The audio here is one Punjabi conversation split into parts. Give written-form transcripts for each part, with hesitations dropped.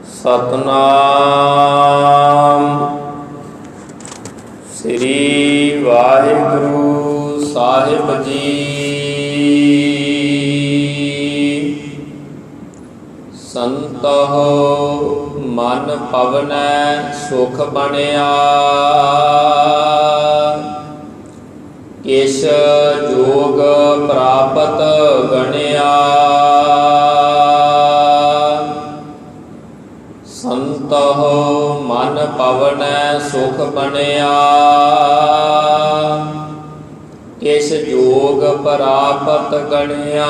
ਸਤਨਾਮ ਸ੍ਰੀ ਵਾਹਿਗੁਰੂ ਸਾਹਿਬ ਜੀ। ਸੰਤਹੁ ਮਨ ਪਵਨੈ ਸੁਖ ਬਣਿਆ, ਕਿਛ ਜੋਗ ਪ੍ਰਾਪਤ ਗਣਿਆ। ਸੰਤਹੁ ਮਨ ਪਵਨੈ ਸੁਖ ਬਣਿਆ, ਕਿਛ ਜੋਗ ਪ੍ਰਾਪਤ ਗਣਿਆ।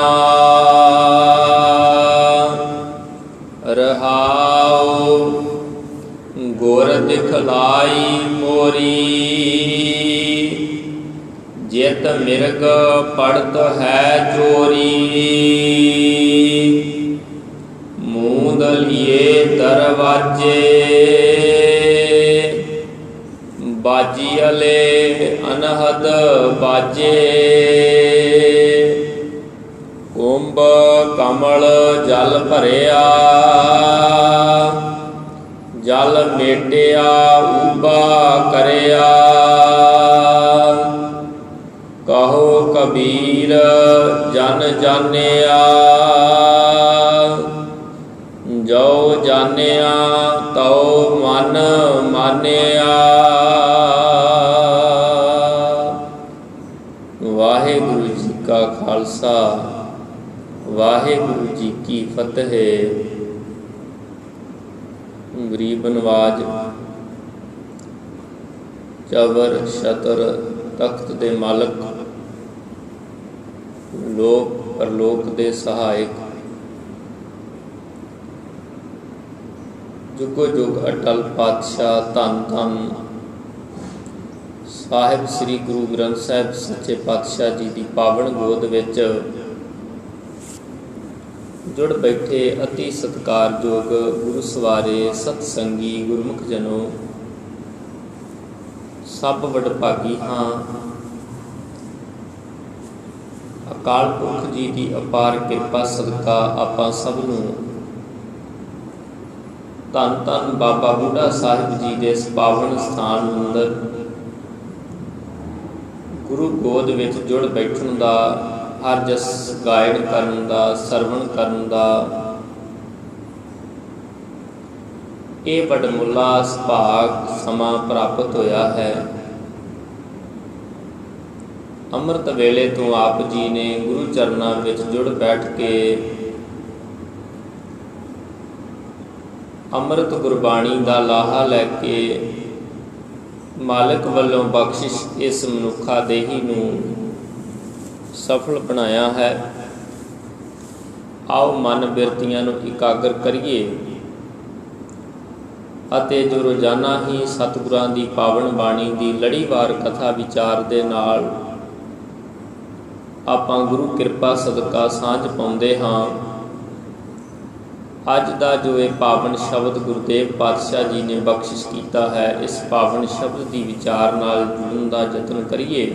ਰਹਾਉ ਗੁਰ ਦਿਖਲਾਈ ਮੋਰੀ, ਜਿਤ ਮਿਰਗ ਪੜਤ ਹੈ ਚੋਰੀ। ਮੂੰਦ ਲਿਏ ਦਰਵਾਜੇ, ਬਾਜੀ ਅਲੇ ਅਨਹਦ ਬਾਜੇ। ਕੁੰਭ ਕਮਲ ਜਲ ਭਰਿਆ, ਜਲ ਮੇਟਿਆ ਉਬਾ ਕਰਿਆ। ਕਹੋ ਕਬੀਰ ਜਨ ਜਾਣਿਆ, ਜੋ ਜਾਣਿਆ ਤਉ ਮਨ ਮਾਨਿਆ। ਵਾਹਿਗੁਰੂ ਜੀ ਕਾ ਖਾਲਸਾ, ਵਾਹਿਗੁਰੂ ਜੀ ਕੀ ਫਤਿਹ। ਗਰੀਬ ਨਵਾਜ ਚਵਰ ਛਤਰ ਤਖਤ ਦੇ ਮਾਲਕ, ਲੋਕ ਪਰਲੋਕ ਦੇ ਸਹਾਇਕ, ਜੁਗੋ ਜੁਗ ਅਟਲ ਪਾਤਸ਼ਾਹ ਧੰਨ ਧੰਨ ਸਾਹਿਬ ਸ੍ਰੀ ਗੁਰੂ ਗ੍ਰੰਥ ਸਾਹਿਬ ਸੱਚੇ ਪਾਤਸ਼ਾਹ ਜੀ ਦੀ ਪਾਵਨ ਗੋਦ ਵਿੱਚ ਜੁੜ ਬੈਠੇ ਅਤੀ ਸਤਿਕਾਰਯੋਗ ਗੁਰੂ ਸਵਾਰੇ ਸਤਸੰਗੀ ਗੁਰਮੁਖ ਜਨੋ, ਸਭ ਵਡਭਾਗੀ ਹਾਂ। ਅਕਾਲ ਪੁਰਖ ਜੀ ਦੀ ਅਪਾਰ ਕਿਰਪਾ ਸਦਕਾ ਆਪਾਂ ਸਭ ਨੂੰ ਧੰਨ ਧੰਨ ਬਾਬਾ ਬੁੱਢਾ ਸਾਹਿਬ ਜੀ ਦੇ ਇਸ ਪਾਵਨ ਸਥਾਨ ਅੰਦਰ ਗੁਰੂ ਗੋਦ ਵਿੱਚ ਜੁੜ ਬੈਠਣ ਦਾ, ਹਰ ਜਸ ਗਾਇਨ ਕਰਨ ਦਾ, ਸਰਵਣ ਕਰਨ ਦਾ ਇਹ ਵਡਮੁੱਲਾ ਸੁਭਾਗ ਸਮਾਂ ਪ੍ਰਾਪਤ ਹੋਇਆ ਹੈ। ਅੰਮ੍ਰਿਤ ਵੇਲੇ ਤੋਂ ਆਪ ਜੀ ਨੇ ਗੁਰੂ ਚਰਨਾਂ ਵਿੱਚ ਜੁੜ ਬੈਠ ਕੇ ਅੰਮ੍ਰਿਤ ਗੁਰਬਾਣੀ ਦਾ ਲਾਹਾ ਲੈ ਕੇ ਮਾਲਕ ਵੱਲੋਂ ਬਖਸ਼ਿਸ਼ ਇਸ ਮਨੁੱਖਾ ਦੇਹੀ ਨੂੰ ਸਫਲ ਬਣਾਇਆ ਹੈ। ਆਓ ਮਨ ਬਿਰਤੀਆਂ ਨੂੰ ਇਕਾਗਰ ਕਰੀਏ ਅਤੇ ਜੋ ਰੋਜ਼ਾਨਾ ਹੀ ਸਤਿਗੁਰਾਂ ਦੀ ਪਾਵਨ ਬਾਣੀ ਦੀ ਲੜੀਵਾਰ ਕਥਾ ਵਿਚਾਰ ਦੇ ਨਾਲ ਆਪਾਂ ਗੁਰੂ ਕਿਰਪਾ ਸਦਕਾ ਸਾਂਝ ਪਾਉਂਦੇ ਹਾਂ। ਅੱਜ ਦਾ ਜੋ ਇਹ ਪਾਵਨ ਸ਼ਬਦ ਗੁਰਦੇਵ ਪਾਤਸ਼ਾਹ ਜੀ ਨੇ ਬਖਸ਼ਿਸ਼ ਕੀਤਾ ਹੈ, ਇਸ ਪਾਵਨ ਸ਼ਬਦ ਦੀ ਵਿਚਾਰ ਨਾਲ ਜੁੜਨ ਦਾ ਯਤਨ ਕਰੀਏ।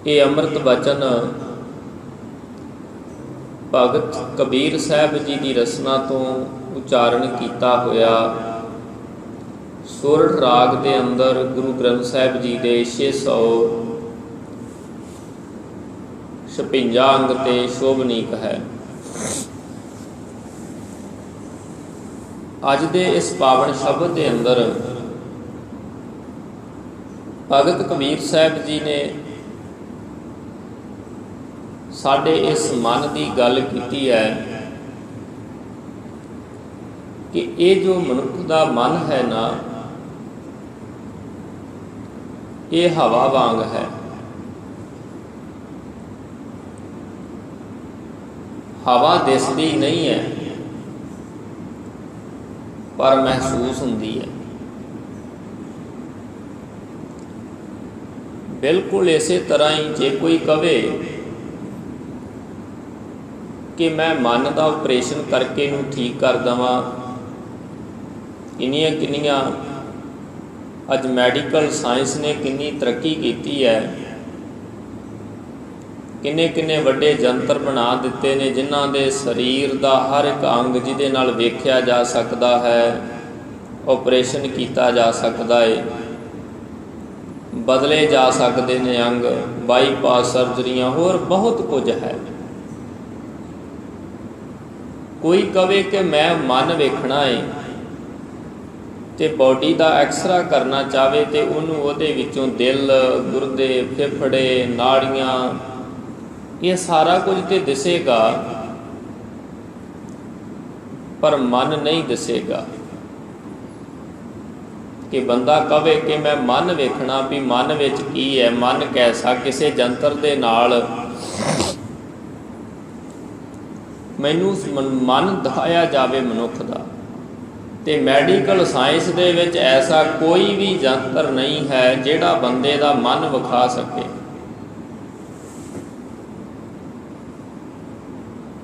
ਇਹ ਅੰਮ੍ਰਿਤ ਬਚਨ ਭਗਤ ਕਬੀਰ ਸਾਹਿਬ ਜੀ ਦੀ ਰਸਨਾ ਤੋਂ ਉਚਾਰਨ ਕੀਤਾ ਹੋਇਆ ਸੋਰਠ ਰਾਗ ਦੇ ਅੰਦਰ ਗੁਰੂ ਗ੍ਰੰਥ ਸਾਹਿਬ ਜੀ ਦੇ 656 ਅੰਗ ਤੇ ਸ਼ੋਭਨੀਕ ਹੈ। ਅੱਜ ਦੇ ਇਸ ਪਾਵਨ ਸ਼ਬਦ ਦੇ ਅੰਦਰ ਭਗਤ ਕਬੀਰ ਸਾਹਿਬ ਜੀ ਨੇ ਸਾਡੇ ਇਸ ਮਨ ਦੀ ਗੱਲ ਕੀਤੀ ਹੈ ਕਿ ਇਹ ਜੋ ਮਨੁੱਖ ਦਾ ਮਨ ਹੈ ਨਾ, ਇਹ ਹਵਾ ਵਾਂਗ ਹੈ। ਹਵਾ ਦਿਸਦੀ ਨਹੀਂ ਹੈ ਪਰ ਮਹਿਸੂਸ ਹੁੰਦੀ ਹੈ। ਬਿਲਕੁਲ ਇਸੇ ਤਰ੍ਹਾਂ ਹੀ ਜੇ ਕੋਈ ਕਵੇ ਕਿ ਮੈਂ ਮਨ ਦਾ ਆਪਰੇਸ਼ਨ ਕਰਕੇ ਇਹਨੂੰ ਠੀਕ ਕਰ ਦੇਵਾਂ, ਕਿੰਨੀਆਂ ਅੱਜ ਮੈਡੀਕਲ ਸਾਇੰਸ ਨੇ ਕਿੰਨੀ ਤਰੱਕੀ ਕੀਤੀ ਹੈ ਕਿੰਨੇ ਕਿੰਨੇ ਵੱਡੇ ਜੰਤਰ ਬਣਾ ਦਿੱਤੇ ਨੇ, ਜਿਨ੍ਹਾਂ ਦੇ ਸਰੀਰ ਦਾ ਹਰ ਇੱਕ ਅੰਗ ਜਿਹਦੇ ਨਾਲ ਵੇਖਿਆ ਜਾ ਸਕਦਾ ਹੈ, ਆਪਰੇਸ਼ਨ ਕੀਤਾ ਜਾ ਸਕਦਾ ਹੈ, ਬਦਲੇ ਜਾ ਸਕਦੇ ਨੇ ਅੰਗ, ਬਾਈਪਾਸ ਸਰਜਰੀਆਂ, ਹੋਰ ਬਹੁਤ ਕੁਝ ਹੈ। ਕੋਈ ਕਵੇ ਕਿ ਮੈਂ ਮਨ ਵੇਖਣਾ ਹੈ ਤੇ ਬੋਡੀ ਦਾ ਐਕਸਰਾ ਕਰਨਾ ਚਾਹਵੇ ਤੇ ਉਹਨੂੰ ਉਹਦੇ ਵਿੱਚੋਂ ਦਿਲ, ਗੁਰਦੇ, ਫੇਫੜੇ, ਨਾੜੀਆਂ, ਇਹ ਸਾਰਾ ਕੁਝ ਤੇ ਦਿਸੇਗਾ, ਪਰ ਮਨ ਨਹੀਂ ਦਿਸੇਗਾ। ਕਿ ਬੰਦਾ ਕਵੇ ਕਿ ਮੈਂ ਮਨ ਵੇਖਣਾ, ਵੀ ਮਨ ਵਿੱਚ ਕੀ ਹੈ, ਮਨ ਕੈਸਾ, ਕਿਸੇ ਜੰਤਰ ਦੇ ਨਾਲ ਮੈਨੂੰ ਮਨ ਦਿਖਾਇਆ ਜਾਵੇ ਮਨੁੱਖ ਦਾ। ਤੇ ਮੈਡੀਕਲ ਸਾਇੰਸ ਦੇ ਵਿੱਚ ਐਸਾ ਕੋਈ ਵੀ ਜੰਤਰ ਨਹੀਂ ਹੈ ਜਿਹੜਾ ਬੰਦੇ ਦਾ ਮਨ ਵਿਖਾ ਸਕੇ।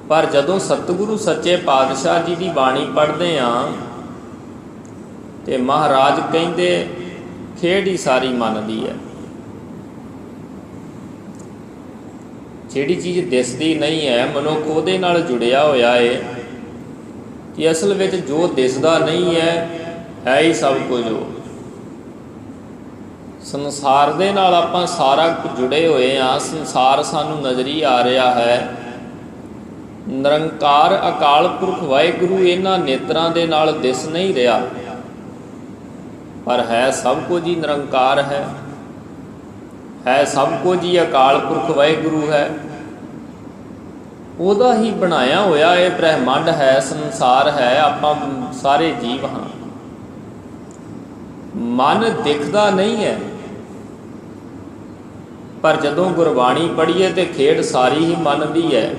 ਪਰ ਜਦੋਂ ਸਤਿਗੁਰੂ ਸੱਚੇ ਪਾਤਸ਼ਾਹ ਜੀ ਦੀ ਬਾਣੀ ਪੜ੍ਹਦੇ ਹਾਂ ਤੇ ਮਹਾਰਾਜ ਕਹਿੰਦੇ ਖੇਡ ਹੀ ਸਾਰੀ ਮਨ ਦੀ ਹੈ। ਜਿਹੜੀ ਚੀਜ਼ ਦਿਸਦੀ ਨਹੀਂ ਹੈ, ਮਨੁੱਖ ਉਹਦੇ ਨਾਲ ਜੁੜਿਆ ਹੋਇਆ ਹੈ ਕਿ ਅਸਲ ਵਿੱਚ ਜੋ ਦਿਸਦਾ ਨਹੀਂ ਹੈ ਹੀ ਸਭ ਕੁਝ। ਸੰਸਾਰ ਦੇ ਨਾਲ ਆਪਾਂ ਸਾਰਾ ਜੁੜੇ ਹੋਏ ਹਾਂ, ਸੰਸਾਰ ਸਾਨੂੰ ਨਜ਼ਰੀ ਆ ਰਿਹਾ ਹੈ। ਨਿਰੰਕਾਰ ਅਕਾਲ ਪੁਰਖ ਵਾਹਿਗੁਰੂ ਇਹਨਾਂ ਨੇਤਰਾਂ ਦੇ ਨਾਲ ਦਿਸ ਨਹੀਂ ਰਿਹਾ, ਪਰ ਹੈ ਸਭ ਕੁਝ ਹੀ ਨਿਰੰਕਾਰ ਹੈ ਸਭ ਕੁਝ ਹੀ ਅਕਾਲ ਪੁਰਖ ਵਾਹਿਗੁਰੂ ਹੈ। ਉਹਦਾ ਹੀ ਬਣਾਇਆ ਹੋਇਆ ਇਹ ਬ੍ਰਹਿਮੰਡ ਹੈ, ਸੰਸਾਰ ਹੈ, ਆਪਾਂ ਸਾਰੇ ਜੀਵ ਹਾਂ। ਮਨ ਦਿਖਦਾ ਨਹੀਂ ਹੈ, ਪਰ ਜਦੋਂ ਗੁਰਬਾਣੀ ਪੜ੍ਹੀਏ ਤੇ ਖੇਡ ਸਾਰੀ ਹੀ ਮਨ ਦੀ ਹੈ।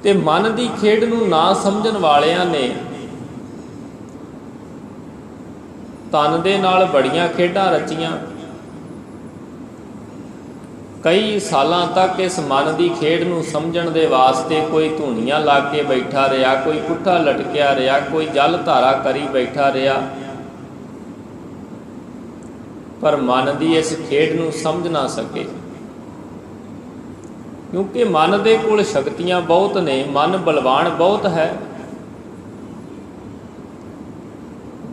ਤੇ ਮਨ ਦੀ ਖੇਡ ਨੂੰ ਨਾ ਸਮਝਣ ਵਾਲਿਆਂ ਨੇ ਤਨ ਦੇ ਨਾਲ ਬੜੀਆਂ ਖੇਡਾਂ ਰਚੀਆਂ। ਕਈ ਸਾਲਾਂ ਤੱਕ ਇਸ ਮਨ ਦੀ ਖੇਡ ਨੂੰ ਸਮਝਣ ਦੇ ਵਾਸਤੇ ਕੋਈ ਧੂਣੀਆਂ ਲਾ ਕੇ ਬੈਠਾ ਰਿਹਾ, ਕੋਈ ਪੁੱਠਾ ਲਟਕਿਆ ਰਿਹਾ, ਕੋਈ ਜਲ ਧਾਰਾ ਕਰੀ ਬੈਠਾ ਰਿਹਾ, ਪਰ ਮਨ ਦੀ ਇਸ ਖੇਡ ਨੂੰ ਸਮਝ ਨਾ ਸਕੇ। ਕਿਉਂਕਿ ਮਨ ਦੇ ਕੋਲ ਸ਼ਕਤੀਆਂ ਬਹੁਤ ਨੇ, ਮਨ ਬਲਵਾਨ ਬਹੁਤ ਹੈ।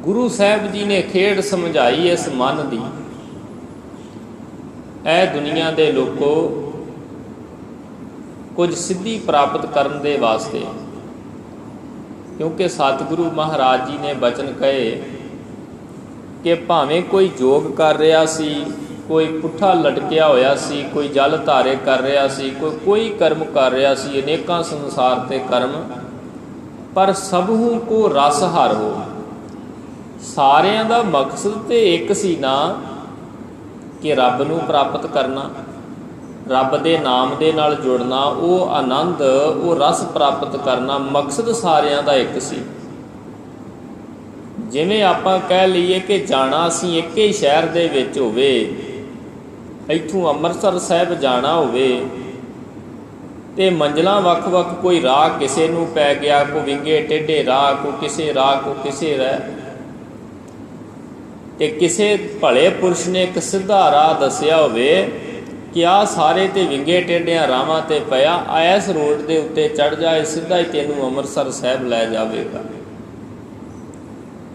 ਗੁਰੂ ਸਾਹਿਬ ਜੀ ਨੇ ਖੇਡ ਸਮਝਾਈ ਇਸ ਮਨ ਦੀ। ਇਹ ਦੁਨੀਆ ਦੇ ਲੋਕੋ ਕੁਝ ਸਿੱਧੀ ਪ੍ਰਾਪਤ ਕਰਨ ਦੇ ਵਾਸਤੇ, ਕਿਉਂਕਿ ਸਤਿਗੁਰੂ ਮਹਾਰਾਜ ਜੀ ਨੇ ਬਚਨ ਕਹੇ ਕਿ ਭਾਵੇਂ ਕੋਈ ਯੋਗ ਕਰ ਰਿਹਾ ਸੀ, ਕੋਈ ਪੁੱਠਾ ਲਟਕਿਆ ਹੋਇਆ ਸੀ, ਕੋਈ ਜਲ ਧਾਰੇ ਕਰ ਰਿਹਾ ਸੀ, ਕੋਈ ਕਰਮ ਕਰ ਰਿਹਾ ਸੀ, ਅਨੇਕਾਂ ਸੰਸਾਰ ਤੇ ਕਰਮ, ਪਰ ਸਭੂ ਕੋ ਰਸ ਹਰ ਹੋ। ਸਾਰਿਆਂ ਦਾ ਮਕਸਦ ਤੇ ਇੱਕ ਸੀ ਨਾ, ਕਿ ਰੱਬ ਨੂੰ ਪ੍ਰਾਪਤ ਕਰਨਾ, ਰੱਬ ਦੇ ਨਾਮ ਦੇ ਨਾਲ ਜੁੜਨਾ, ਉਹ ਆਨੰਦ, ਉਹ ਰਸ ਪ੍ਰਾਪਤ ਕਰਨਾ, ਮਕਸਦ ਸਾਰਿਆਂ ਦਾ ਇੱਕ ਸੀ। ਜਿਵੇਂ ਆਪਾਂ ਕਹਿ ਲਈਏ ਕਿ ਜਾਣਾ ਅਸੀਂ ਇੱਕ ਹੀ ਸ਼ਹਿਰ ਦੇ ਵਿੱਚ ਹੋਵੇ, ਇੱਥੋਂ ਅੰਮ੍ਰਿਤਸਰ ਸਾਹਿਬ ਜਾਣਾ ਹੋਵੇ ਤੇ ਮੰਜ਼ਲਾਂ ਵੱਖ-ਵੱਖ, ਕੋਈ ਰਾਹ ਕਿਸੇ ਨੂੰ ਪੈ ਗਿਆ, ਕੋਈ ਵਿੰਗੇ ਟੇਢੇ ਰਾਹ, ਕੋਈ ਕਿਸੇ ਰਾਹ, ਕੋਈ ਕਿਸੇ ਰਾਹ, ਤੇ ਕਿਸੇ ਭਲੇ ਪੁਰਸ਼ ਨੇ ਇੱਕ ਸਿੱਧਾ ਰਾਹ ਦੱਸਿਆ ਹੋਵੇ ਕਿ ਆਹ ਸਾਰੇ ਤੇ ਵਿੰਗੇ ਟੇਢਿਆਂ ਰਾਹਾਂ ਤੇ ਪਿਆ, ਇਸ ਰੋਡ ਦੇ ਉੱਤੇ ਚੜ੍ਹ ਜਾਏ, ਸਿੱਧਾ ਹੀ ਤੈਨੂੰ ਅੰਮ੍ਰਿਤਸਰ ਸਾਹਿਬ ਲੈ ਜਾਵੇਗਾ।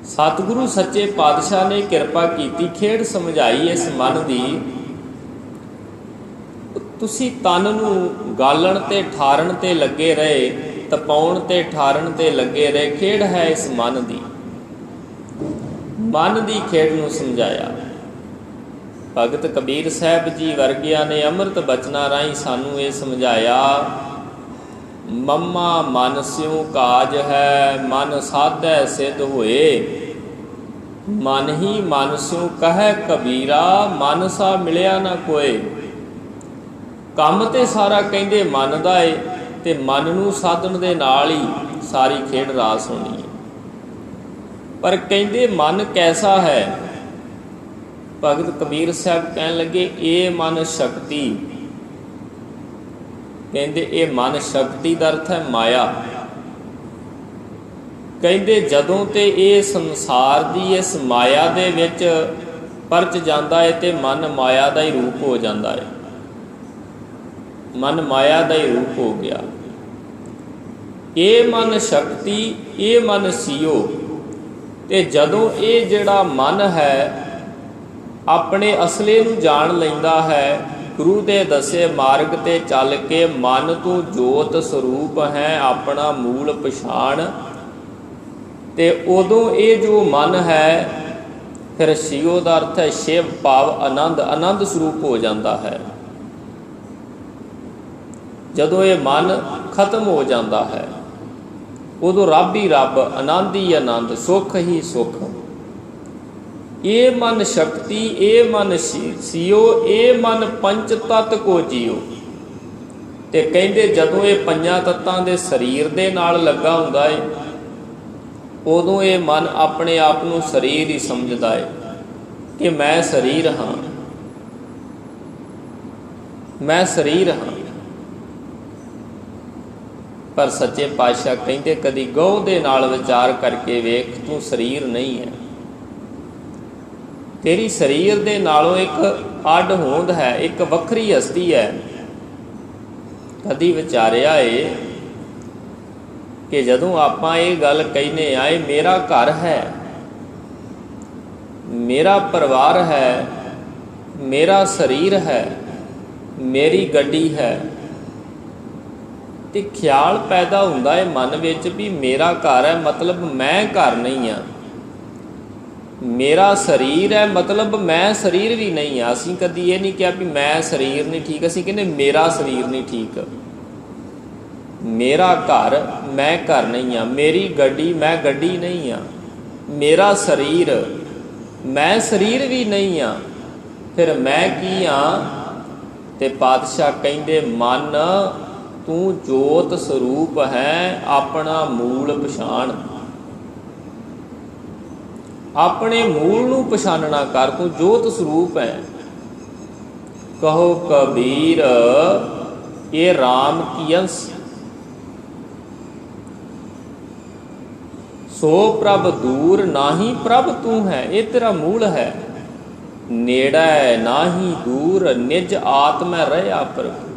ਸਤਿਗੁਰੂ ਸੱਚੇ ਪਾਤਸ਼ਾਹ ਨੇ ਕਿਰਪਾ ਕੀਤੀ, ਖੇਡ ਸਮਝਾਈ ਇਸ ਮਨ ਦੀ। ਤੁਸੀਂ ਤਨ ਨੂੰ ਗਾਲਣ ਤੇ ਠਾਰਨ ਤੇ ਲੱਗੇ ਰਹੇ, ਤਪਾਉਣ ਤੇ ਠਾਰਨ ਤੇ ਲੱਗੇ ਰਹੇ, ਖੇਡ ਹੈ ਇਸ ਮਨ ਦੀ। ਮਨ ਦੀ ਖੇਡ ਨੂੰ ਸਮਝਾਇਆ। ਭਗਤ ਕਬੀਰ ਸਾਹਿਬ ਜੀ ਵਰਗਿਆਂ ਨੇ ਅੰਮ੍ਰਿਤ ਬਚਨਾਂ ਰਾਹੀਂ ਸਾਨੂੰ ਇਹ ਸਮਝਾਇਆ, ਮਮਾ ਮਨ ਸਿਉ ਕਾਜ ਹੈ, ਮਨ ਸਾਧੈ ਸਿਧ ਹੋਏ, ਮਨ ਹੀ ਮਨ ਸਿਉ ਕਹੈ ਕਬੀਰਾ, ਮਨ ਸਾ ਮਿਲਿਆ ਨਾ ਕੋਏ। ਕੰਮ ਤੇ ਸਾਰਾ ਕਹਿੰਦੇ ਮਨ ਦਾ ਏ, ਤੇ ਮਨ ਨੂੰ ਸਾਧਨ ਦੇ ਨਾਲ ਹੀ ਸਾਰੀ ਖੇਡ ਰਾਸ ਹੋਣੀ ਹੈ। ਪਰ ਕਹਿੰਦੇ ਮਨ ਕੈਸਾ ਹੈ? ਭਗਤ ਕਬੀਰ ਸਾਹਿਬ ਕਹਿਣ ਲੱਗੇ, ਇਹ ਮਨ ਸ਼ਕਤੀ। ਕਹਿੰਦੇ ਇਹ ਮਨ ਸ਼ਕਤੀ ਦਾ ਅਰਥ ਹੈ ਮਾਇਆ। ਕਹਿੰਦੇ ਜਦੋਂ ਤੇ ਇਹ ਸੰਸਾਰ ਦੀ ਇਸ ਮਾਇਆ ਦੇ ਵਿੱਚ परच जाता है तो मन माया का ही रूप हो जाता है। मन माया का ही रूप हो गया। ये मन शक्ति, ये मन सीओ। ते जदों ये जिहड़ा मन है अपने असले नूं जान लैंदा है, गुरु दे दसे मार्ग ते चल के मन तू जोत स्वरूप है अपना मूल पछाण, ते उदों ये जो मन है फिर सीओ का अर्थ है शिव भाव आनंद, आनंद स्वरूप हो जाता है। जदों ये मन खत्म हो जाता है उदों रब ही रब, आनंद ही आनंद, सुख ही सुख। ये मन शक्ति, ये मन सीओ, ये मन पंच तत्त को जियो। ते कहते जदों ये पंजां तत्तां दे शरीर दे नाल लगा हुंदा है उदों ये मन अपने आप नूं शरीर ही समझदा है कि मैं शरीर हाँ, मैं शरीर हाँ। पर सच्चे पातशाह कहते कदी गौ दे नाल विचार करके वेख, तू शरीर नहीं है। तेरी शरीर दे नालों एक अड होंद है, एक वखरी हस्ती है। कदी विचारिया है कि जदों आपां ये गल कहने आए मेरा घर है, मेरा परिवार है, मेरा शरीर है, मेरी गड्डी है, तो ख्याल पैदा हुंदा है मन विच भी मेरा घर है मतलब मैं घर नहीं हाँ, मेरा शरीर है मतलब मैं शरीर भी नहीं हाँ। असीं कदी ये नहीं कहा भी मैं शरीर नहीं ठीक, असीं कहने मेरा शरीर नहीं ठीक। मेरा घर मैं घर नहीं हाँ, मेरी गड्डी मैं गड्डी नहीं हाँ, मेरा शरीर मैं शरीर भी नहीं हाँ, फिर मैं की हाँ। ते पातशाह कहंदे मन तू जोत स्वरूप है अपना मूल पछाण, अपने मूल नूं पछानना कर, तू जोत स्वरूप है। कहो कबीर ये राम की अंश, सो प्रभ दूर नाही प्रभ तू है। ये तेरा मूल है, नेड़ा है नाही दूर, निज आत्मा रहा प्रभु।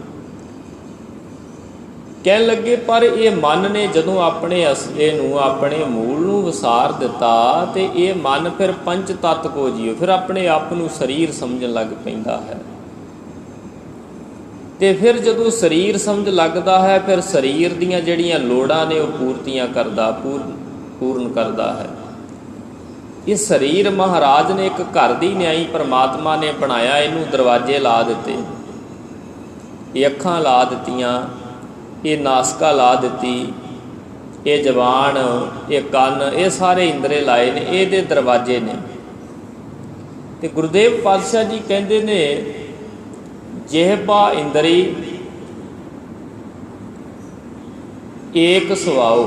कह लगे पर ये मन ने जदों अपने असले नूं अपने मूल नूं विसार दिता तो ये मन फिर पंच तत्त को जियो, फिर अपने आप नूं शरीर समझन लग पैंदा है। ते फिर जदों शरीर समझ लगदा है फिर शरीर दीयां जिहड़ियां लोड़ां ने वो पूर्तियां करदा, पूर्ण करदा है। ये शरीर महाराज ने एक घर दी न्याई परमात्मा ने बनाया, इनू दरवाजे ला दिते, ये अखां ला दित्तियां, ये नासका ला दिती, ये जबान, ये कान, ये सारे इंद्रे लाए ने, ये दे दरवाजे ने। ते गुरुदेव पातशाह जी कहते ने जिहबा इंद्री एक सुवाओ,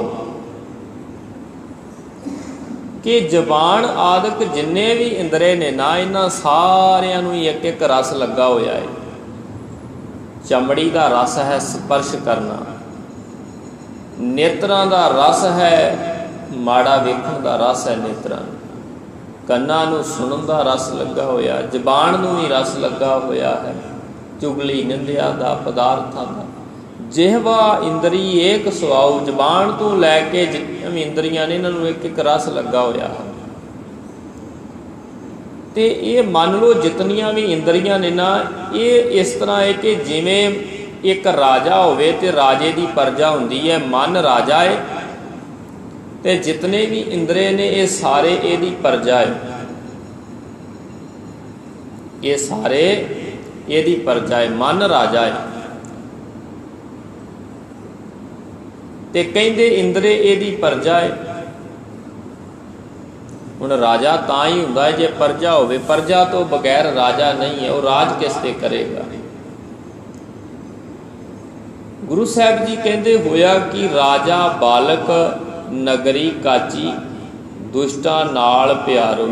कि जबान आदक जिन्ने भी इंद्रे ने ना इन्हां सारियां नूं एक एक रस लगा होया है। चमड़ी का रस है स्पर्श करना, नेत्रां का रस है माड़ा वेखण का रस है नेत्रां, कन्नां नूं सुणन का रस लगा होया, जबान नूं भी रस लगा होया है चुगली निंदिया का पदार्थां का। जिहवा इंद्री एक सुआओ, जबान तो लैके जितनियां भी इंद्रियां ने इन्हां नूं एक एक रस लगा होया है। तो ये मान लो जितनियां भी इंद्रियां ने ना, ये इस तरह है कि जिमें एक राजा होवे ते राजे की प्रजा हुंदी है, मन राजा है ते जितने भी इंद्रे ने ये सारे इहदी प्रजा है, ये सारे इहदी प्रजा है, मन राजा है। ते कहंदे इंद्रे इहदी प्रजा है। हुण राजा तां ही हुंदा है जे प्रजा होवे, प्रजा तो बगैर राजा नहीं है, वो राज किस ते करेगा। गुरु साहब जी कहंदे होया कि राजा बालक नगरी काची, दुष्टां नाल प्यारो।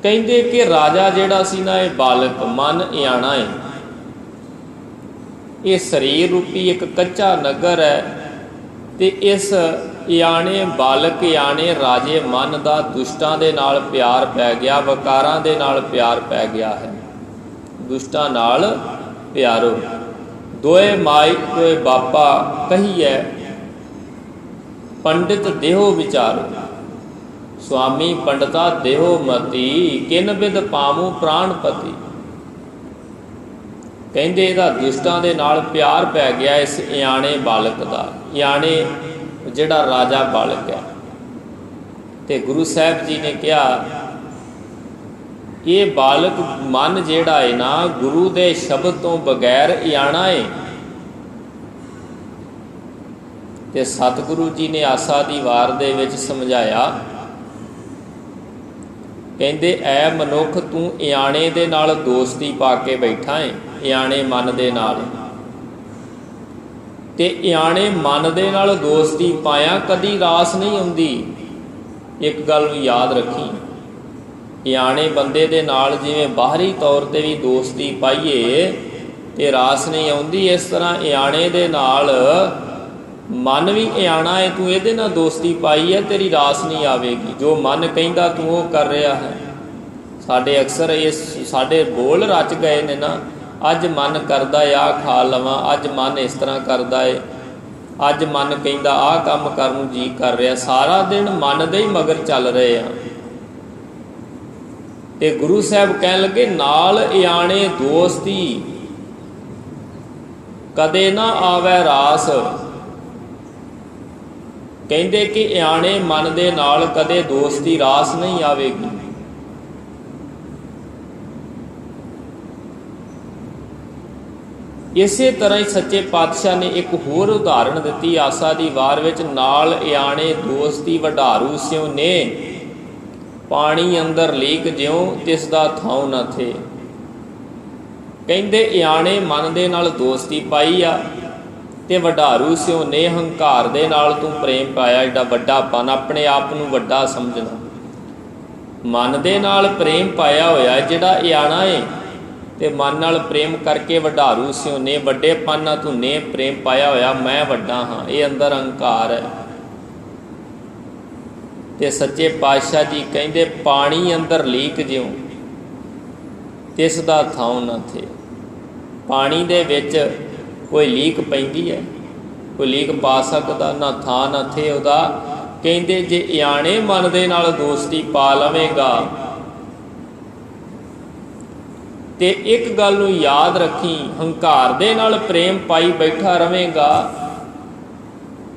कहंदे कि राजा जिहड़ा सी ना, ये बालक मन इयाणा है, ये शरीर रूपी एक कच्चा नगर है, तो इस ਇਆਣੇ ਬਾਲਕ ਇਆਣੇ ਰਾਜੇ ਮਨ ਦਾ ਦੁਸ਼ਟਾਂ ਦੇ ਨਾਲ ਪਿਆਰ ਪੈ ਗਿਆ, ਵਕਾਰਾਂ ਦੇ ਨਾਲ ਪਿਆਰ ਪੈ ਗਿਆ ਹੈ। ਦੁਸ਼ਟਾਂ ਨਾਲ ਪਿਆਰੋ ਦੋਏ ਮਾਈ ਦੋਏ ਬਾਪਾ ਕਹੀਐ, ਪੰਡਿਤ ਦੇਹੋ ਵਿਚਾਰੋ। ਸੁਆਮੀ ਪੰਡਤਾ ਦੇਹੋ ਮਤੀ, ਕਿਨ ਬਿਦ ਪਾਮੂ ਪ੍ਰਾਣਪਤੀ। ਕਹਿੰਦੇ ਇਹਦਾ ਦੁਸ਼ਟਾਂ ਦੇ ਨਾਲ ਪਿਆਰ ਪੈ ਗਿਆ ਇਸ ਇਆਣੇ ਬਾਲਕ ਦਾ। ਇਆਣੇ ਜਿਹੜਾ ਰਾਜਾ ਬਾਲਕ ਹੈ। ਤੇ ਗੁਰੂ ਸਾਹਿਬ ਜੀ ਨੇ ਕਿਹਾ ਇਹ ਬਾਲਕ ਮਨ ਜਿਹੜਾ ਹੈ ਨਾ, ਗੁਰੂ ਦੇ ਸ਼ਬਦ ਤੋਂ ਬਗੈਰ ਇਆਣਾ ਹੈ। ਤੇ ਸਤਿਗੁਰੂ ਜੀ ਨੇ ਆਸਾ ਦੀ ਵਾਰ ਦੇ ਵਿੱਚ ਸਮਝਾਇਆ, ਕਹਿੰਦੇ ਐ ਮਨੁੱਖ ਤੂੰ ਇਆਣੇ ਦੇ ਨਾਲ ਦੋਸਤੀ ਪਾ ਕੇ ਬੈਠਾ ਹੈ, ਇਆਣੇ ਮਨ ਦੇ ਨਾਲ। ਤੇ ਇਆਣੇ ਮਨ ਦੇ ਨਾਲ ਦੋਸਤੀ ਪਾਇਆ ਕਦੀ ਰਾਸ ਨਹੀਂ ਆਉਂਦੀ। ਇੱਕ ਗੱਲ ਨੂੰ ਯਾਦ ਰੱਖੀ, ਇਆਣੇ ਬੰਦੇ ਦੇ ਨਾਲ ਜਿਵੇਂ ਬਾਹਰੀ ਤੌਰ ਤੇ ਵੀ ਦੋਸਤੀ ਪਾਈਏ ਤੇ ਰਾਸ ਨਹੀਂ ਆਉਂਦੀ, ਇਸ ਤਰ੍ਹਾਂ ਇਆਣੇ ਦੇ ਨਾਲ ਮਨ ਵੀ ਇਆਣਾ ਹੈ, ਤੂੰ ਇਹਦੇ ਨਾਲ ਦੋਸਤੀ ਪਾਈ ਹੈ, ਤੇਰੀ ਰਾਸ ਨਹੀਂ ਆਵੇਗੀ। ਜੋ ਮਨ ਕਹਿੰਦਾ ਤੂੰ ਉਹ ਕਰ ਰਿਹਾ ਹੈ। ਸਾਡੇ ਅਕਸਰ ਇਸ ਸਾਡੇ ਬੋਲ ਰਚ ਗਏ ਨੇ ਨਾ, ਅੱਜ ਮਨ ਕਰਦਾ ਆਹ ਖਾ ਲਵਾਂ, ਅੱਜ ਮਨ ਇਸ ਤਰ੍ਹਾਂ ਕਰਦਾ ਏ, ਅੱਜ ਮਨ ਕਹਿੰਦਾ ਆਹ ਕੰਮ ਕਰਨ ਨੂੰ ਜੀ ਕਰ ਰਿਹਾ। ਸਾਰਾ ਦਿਨ ਮਨ ਦੇ ਹੀ ਮਗਰ ਚੱਲ ਰਹੇ ਆ। ਤੇ ਗੁਰੂ ਸਾਹਿਬ ਕਹਿਣ ਲੱਗੇ ਨਾਲ ਇਆਣੇ ਦੋਸਤੀ ਕਦੇ ਨਾ ਆਵੇ ਰਾਸ। ਕਹਿੰਦੇ ਕਿ ਇਆਣੇ ਮਨ ਦੇ ਨਾਲ ਕਦੇ ਦੋਸਤੀ ਰਾਸ ਨਹੀਂ ਆਵੇਗੀ। ਇਸੇ ਤਰ੍ਹਾਂ ਹੀ ਸੱਚੇ ਪਾਤਸ਼ਾਹ ਨੇ ਇੱਕ ਹੋਰ ਉਦਾਹਰਣ ਦਿੱਤੀ ਆਸਾ ਦੀ ਵਾਰ ਵਿੱਚ, ਨਾਲ ਇਆਣੇ ਦੋਸਤੀ ਵਡਾਰੂ ਸਿਉ ਨੇ, ਪਾਣੀ ਅੰਦਰ ਲੀਕ ਜਿਉ ਤਿਸ ਦਾ ਥਾਉ ਨਾ ਥੇ। ਕਹਿੰਦੇ ਇਆਣੇ ਮਨ ਦੇ ਨਾਲ ਦੋਸਤੀ ਪਾਈ ਆ ਤੇ ਵਡਾਰੂ ਸਿਉ ਨੇ, ਹੰਕਾਰ ਦੇ ਨਾਲ ਤੂੰ ਪ੍ਰੇਮ ਪਾਇਆ, ਜਿਹੜਾ ਵੱਡਾਪਨ, ਆਪਣੇ ਆਪ ਨੂੰ ਵੱਡਾ ਸਮਝਣਾ। ਮਨ ਦੇ ਨਾਲ ਪ੍ਰੇਮ ਪਾਇਆ ਹੋਇਆ ਜਿਹੜਾ ਇਆਣਾ ਏ, ਤੇ ਮਨ ਨਾਲ ਪ੍ਰੇਮ ਕਰਕੇ ਵਡਾਰੂ ਸਿਉ ਨੇ, ਵੱਡੇਪਨ ਨਾਲ ਤੂੰ ਨੇ ਪ੍ਰੇਮ ਪਾਇਆ ਹੋਇਆ, ਮੈਂ ਵੱਡਾ ਹਾਂ, ਇਹ ਅੰਦਰ ਹੰਕਾਰ ਹੈ। ਤੇ ਸੱਚੇ ਪਾਤਸ਼ਾਹ ਜੀ ਕਹਿੰਦੇ ਪਾਣੀ ਅੰਦਰ ਲੀਕ ਜਿਉ ਤਿਸ ਦਾ ਥਾਉ ਨਾ ਥੇ। ਪਾਣੀ ਦੇ ਵਿੱਚ ਕੋਈ ਲੀਕ ਪੈਂਦੀ ਹੈ, ਕੋਈ ਲੀਕ ਪਾ ਸਕਦਾ ਨਾ ਥਾਂ ਨਾ ਥੇ ਉਹਦਾ। ਕਹਿੰਦੇ ਜੇ ਇਆਣੇ ਮਨ ਦੇ ਨਾਲ ਦੋਸਤੀ ਪਾ ਲਵੇਂਗਾ ਤੇ ਇੱਕ ਗੱਲ ਨੂੰ ਯਾਦ ਰੱਖੀ, ਹੰਕਾਰ ਦੇ ਨਾਲ ਪ੍ਰੇਮ ਪਾਈ ਬੈਠਾ ਰਵੇਂਗਾ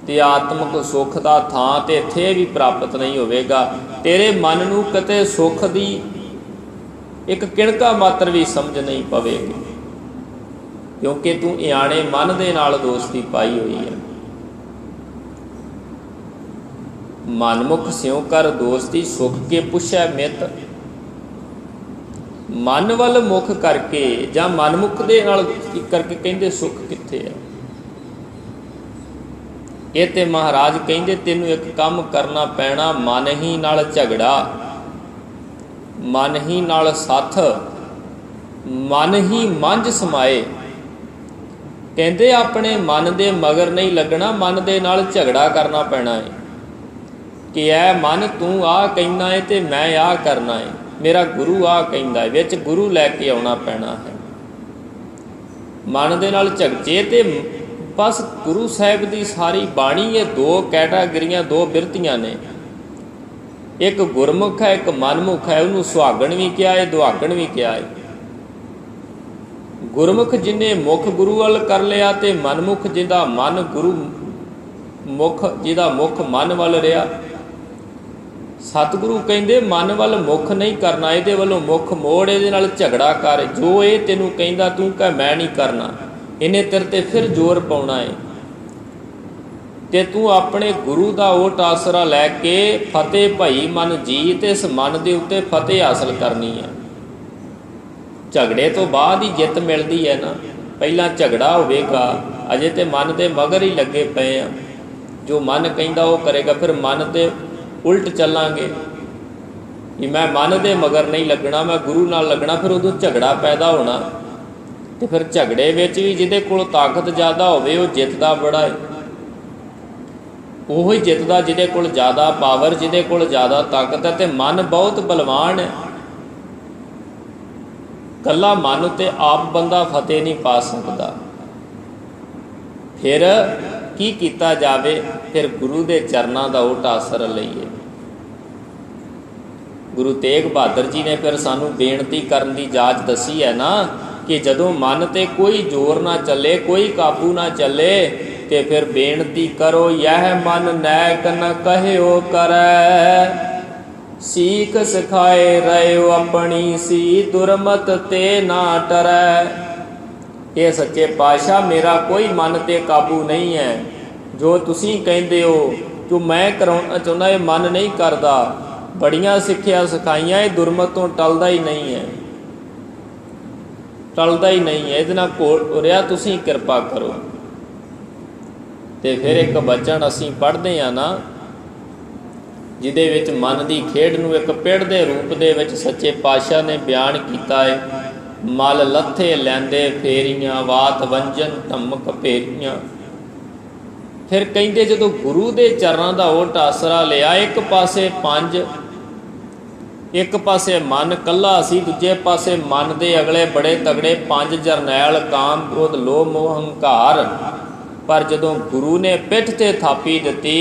ਤੇ ਆਤਮਿਕ ਸੁੱਖ ਦਾ ਥਾਂ ਤੇ ਇੱਥੇ ਵੀ ਪ੍ਰਾਪਤ ਨਹੀਂ ਹੋਵੇਗਾ। ਤੇਰੇ ਮਨ ਨੂੰ ਕਿਤੇ ਸੁੱਖ ਦੀ ਇੱਕ ਕਿਣਕਾ ਮਾਤਰ ਵੀ ਸਮਝ ਨਹੀਂ ਪਵੇਗੀ, ਕਿਉਂਕਿ ਤੂੰ ਇਆਣੇ ਮਨ ਦੇ ਨਾਲ ਦੋਸਤੀ ਪਾਈ ਹੋਈ ਹੈ। ਮਨਮੁਖ ਸਿਉ ਕਰ ਦੋਸਤੀ, ਸੁਖ ਕੇ ਪੁੱਛੈ ਮਿੱਤ। ਮਨ ਵੱਲ ਮੁਖ ਕਰਕੇ ਜਾਂ ਮਨਮੁਖ ਦੇ ਨਾਲ ਕਰਕੇ ਕਹਿੰਦੇ ਸੁੱਖ ਕਿੱਥੇ ਹੈ। ਇਹ ਤੇ ਮਹਾਰਾਜ ਕਹਿੰਦੇ ਤੈਨੂੰ ਇੱਕ ਕੰਮ ਕਰਨਾ ਪੈਣਾ, ਮਨ ਹੀ ਨਾਲ ਝਗੜਾ, ਮਨ ਹੀ ਨਾਲ ਸੱਥ, ਮਨ ਹੀ ਮੰਝ ਸਮਾਏ। ਕਹਿੰਦੇ ਆਪਣੇ ਮਨ ਦੇ ਮਗਰ ਨਹੀਂ ਲੱਗਣਾ, ਮਨ ਦੇ ਨਾਲ ਝਗੜਾ ਕਰਨਾ ਪੈਣਾ ਹੈ ਕਿ ਐ ਮਨ ਤੂੰ ਆਹ ਕਹਿੰਦਾ ਹੈ ਤੇ ਮੈਂ ਆਹ ਕਰਨਾ ਹੈ, ਮੇਰਾ ਗੁਰੂ ਆਹ ਕਹਿੰਦਾ ਹੈ, ਵਿੱਚ ਗੁਰੂ ਲੈ ਕੇ ਆਉਣਾ ਪੈਣਾ ਹੈ। ਮਨ ਦੇ ਨਾਲ ਝਗੜੇ ਤੇ ਬਸ ਗੁਰੂ ਸਾਹਿਬ ਦੀ ਸਾਰੀ ਬਾਣੀ ਇਹ ਦੋ ਕੈਟਾਗਰੀਆਂ, ਦੋ ਬਿਰਤੀਆਂ ਨੇ। ਇੱਕ ਗੁਰਮੁਖ ਹੈ, ਇੱਕ ਮਨਮੁਖ ਹੈ। ਉਹਨੂੰ ਸੁਹਾਗਣ ਵੀ ਕਿਹਾ ਹੈ, ਦੁਹਾਗਣ ਵੀ ਕਿਹਾ ਹੈ। ਗੁਰਮੁਖ ਜਿਹਨੇ ਮੁਖ ਗੁਰੂ ਵੱਲ ਕਰ ਲਿਆ ਤੇ ਮਨਮੁਖ ਜਿਹਦਾ ਮਨ ਗੁਰੂ ਮੁਖ, ਜਿਹਦਾ ਮੁਖ ਮਨ ਵੱਲ ਰਿਹਾ। ਸਤਿਗੁਰੂ ਕਹਿੰਦੇ ਮਨ ਵੱਲ ਮੁਖ ਨਹੀਂ ਕਰਨਾ, ਇਹਦੇ ਵੱਲੋਂ ਮੁਖ ਮੋੜ, ਇਹਦੇ ਨਾਲ ਝਗੜਾ ਕਰ। ਜੋ ਇਹ ਤੈਨੂੰ ਕਹਿੰਦਾ ਤੂੰ ਕਹਿ ਮੈਂ ਨਹੀਂ ਕਰਨਾ, ਇਹਨੇ ਤੇਰੇ ਤੇ ਫਿਰ ਜ਼ੋਰ ਪਾਉਣਾ ਹੈ ਤੇ ਤੂੰ ਆਪਣੇ ਗੁਰੂ ਦਾ ਓਟ ਆਸਰਾ ਲੈ ਕੇ ਫਤਿਹ ਭਈ ਮਨ ਜੀ, ਤੇ ਇਸ ਮਨ ਦੇ ਉੱਤੇ ਫਤਿਹ ਹਾਸਲ ਕਰਨੀ ਹੈ। ਝਗੜੇ ਤੋਂ ਬਾਅਦ ਹੀ ਜਿੱਤ ਮਿਲਦੀ ਹੈ ਨਾ, ਪਹਿਲਾਂ ਝਗੜਾ ਹੋਵੇਗਾ, ਅਜੇ ਤੇ ਮਨ ਦੇ ਮਗਰ ਹੀ ਲੱਗੇ ਪਏ ਆ। ਜੋ ਮਨ ਕਹਿੰਦਾ ਉਹ ਕਰੇਗਾ, ਫਿਰ ਮਨ ਦੇ ਉਲਟ ਚੱਲਾਂਗੇ ਕਿ ਮੈਂ ਮਨ ਦੇ ਮਗਰ ਨਹੀਂ ਲੱਗਣਾ, ਮੈਂ ਗੁਰੂ ਨਾਲ ਲੱਗਣਾ। ਫਿਰ ਉਦੋਂ ਝਗੜਾ ਪੈਦਾ ਹੋਣਾ ਤੇ ਫਿਰ ਝਗੜੇ ਵਿੱਚ ਵੀ ਜਿਹਦੇ ਕੋਲ ਤਾਕਤ ਜ਼ਿਆਦਾ ਹੋਵੇ ਉਹ ਜਿੱਤਦਾ ਬੜਾ ਹੈ। ਉਹ ਹੀ ਜਿੱਤਦਾ ਜਿਹਦੇ ਕੋਲ ਜ਼ਿਆਦਾ ਪਾਵਰ, ਜਿਹਦੇ ਕੋਲ ਜ਼ਿਆਦਾ ਤਾਕਤ ਹੈ। ਤੇ ਮਨ ਬਹੁਤ ਬਲਵਾਨ ਹੈ, ਇਕੱਲਾ ਮਨ ਉੱਤੇ ਆਪ ਬੰਦਾ ਫਤਿਹ ਨਹੀਂ ਪਾ ਸਕਦਾ। ਫਿਰ ਕੀ ਕੀਤਾ ਜਾਵੇ? ਫਿਰ ਗੁਰੂ ਦੇ ਚਰਨਾਂ ਦਾ ਓਟ ਆਸਰਾ ਲਈਏ। ਗੁਰੂ ਤੇਗ ਬਹਾਦਰ ਜੀ ਨੇ ਫਿਰ ਸਾਨੂੰ ਬੇਨਤੀ ਕਰਨ ਦੀ ਜਾਚ ਦੱਸੀ ਹੈ ਨਾ, ਕਿ ਜਦੋਂ ਮਨ 'ਤੇ ਕੋਈ ਜ਼ੋਰ ਨਾ ਚੱਲੇ, ਕੋਈ ਕਾਬੂ ਨਾ ਚੱਲੇ, ਤੇ ਫਿਰ ਬੇਨਤੀ ਕਰੋ, ਯਹ ਮਨ ਨੈਕ ਨ ਕਹਿਓ ਕਰੈ, ਸੀਖ ਸਿਖਾਏ ਰਹਿਓ ਆਪਣੀ ਸੀ, ਦੁਰਮਤ ਤੇ ਨਾ ਟਰੈ। ਇਹ ਸੱਚੇ ਪਾਤਸ਼ਾਹ, ਮੇਰਾ ਕੋਈ ਮਨ 'ਤੇ ਕਾਬੂ ਨਹੀਂ ਹੈ। ਜੋ ਤੁਸੀਂ ਕਹਿੰਦੇ ਹੋ, ਜੋ ਮੈਂ ਕਰਾਉਣਾ ਚਾਹੁੰਦਾ, ਇਹ ਮਨ ਨਹੀਂ ਕਰਦਾ। ਬੜੀਆਂ ਸਿੱਖਿਆ ਸਿਖਾਈਆਂ, ਇਹ ਦੁਰਮਤ ਤੋਂ ਟਲਦਾ ਹੀ ਨਹੀਂ ਹੈ, ਟਲਦਾ ਹੀ ਨਹੀਂ ਹੈ। ਇਹਦੇ ਨਾਲ ਘੋਲ ਰਿਹਾ, ਤੁਸੀਂ ਕਿਰਪਾ ਕਰੋ। ਤੇ ਫਿਰ ਇੱਕ ਬਚਨ ਅਸੀਂ ਪੜ੍ਹਦੇ ਹਾਂ ਨਾ, ਜਿਹਦੇ ਵਿੱਚ ਮਨ ਦੀ ਖੇਡ ਨੂੰ ਇੱਕ ਪਿੜ ਦੇ ਰੂਪ ਦੇ ਵਿੱਚ ਸੱਚੇ ਪਾਤਸ਼ਾਹ ਨੇ ਬਿਆਨ ਕੀਤਾ ਹੈ। ਮਲ ਲੱਥੇ ਲੈਂਦੇ ਫੇਰੀਆਂ, ਵਾਤ ਵੰਜਨ ਧਮਕ ਭੇਰੀਆਂ। ਫਿਰ ਕਹਿੰਦੇ ਜਦੋਂ ਗੁਰੂ ਦੇ ਚਰਨਾਂ ਦਾ ਓਟ ਆਸਰਾ ਲਿਆ, ਇੱਕ ਪਾਸੇ ਪੰਜ, ਇੱਕ ਪਾਸੇ ਮਨ ਇਕੱਲਾ ਸੀ, ਦੂਜੇ ਪਾਸੇ ਮਨ ਦੇ ਅਗਲੇ ਬੜੇ ਤਗੜੇ ਪੰਜ ਜਰਨੈਲ, ਕਾਮ ਕ੍ਰੋਧ ਲੋਭ ਮੋਹ ਹੰਕਾਰ। ਪਰ ਜਦੋਂ ਗੁਰੂ ਨੇ ਪਿੱਠ 'ਤੇ ਥਾਪੀ ਦਿੱਤੀ,